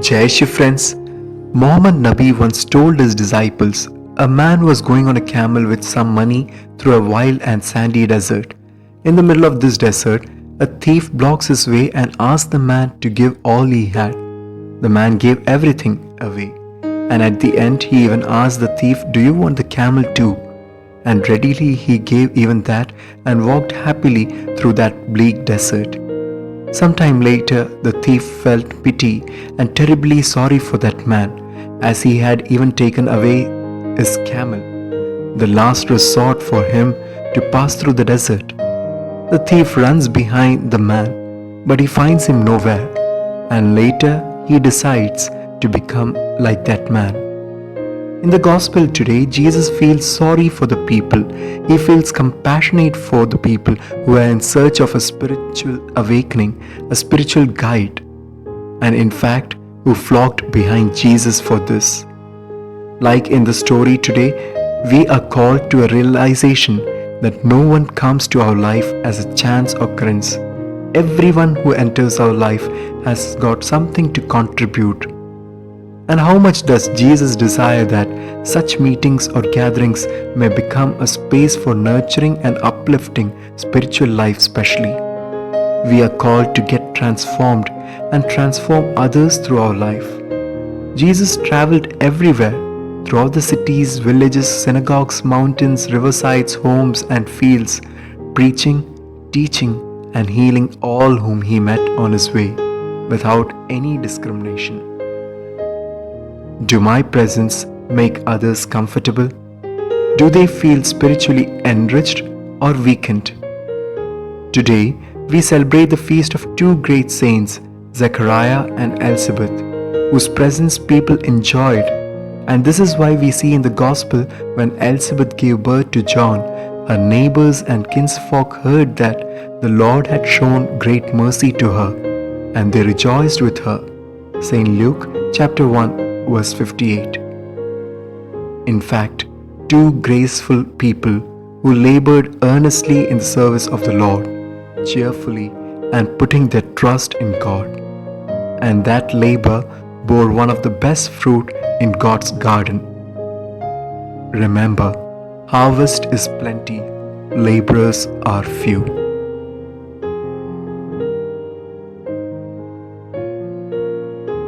Jai Shri friends, Muhammad Nabi once told his disciples a man was going on a camel with some money through a wild and sandy desert. In the middle of this desert, a thief blocks his way and asks the man to give all he had. The man gave everything away, and at the end he even asked the thief, "Do you want the camel too?" And readily he gave even that and walked happily through that bleak desert. Sometime later, the thief felt pity and terribly sorry for that man, as he had even taken away his camel, the last resort for him to pass through the desert. The thief runs behind the man, but he finds him nowhere, and later he decides to become like that man. In the gospel today, Jesus feels sorry for the people. He feels compassionate for the people who are in search of a spiritual awakening, a spiritual guide, and in fact, who flocked behind Jesus for this. Like in the story today, we are called to a realization that no one comes to our life as a chance occurrence. Everyone who enters our life has got something to contribute. And how much does Jesus desire that such meetings or gatherings may become a space for nurturing and uplifting spiritual life especially. We are called to get transformed and transform others through our life. Jesus traveled everywhere, throughout the cities, villages, synagogues, mountains, riversides, homes and fields, preaching, teaching and healing all whom he met on his way, without any discrimination. Do my presence make others comfortable? Do they feel spiritually enriched or weakened? Today, we celebrate the feast of two great saints, Zechariah and Elizabeth, whose presence people enjoyed. And this is why we see in the Gospel when Elizabeth gave birth to John, her neighbors and kinsfolk heard that the Lord had shown great mercy to her, and they rejoiced with her. St. Luke chapter 1 verse 58. In fact, two graceful people who labored earnestly in the service of the Lord, cheerfully and putting their trust in God. And that labor bore one of the best fruit in God's garden. Remember, harvest is plenty, laborers are few.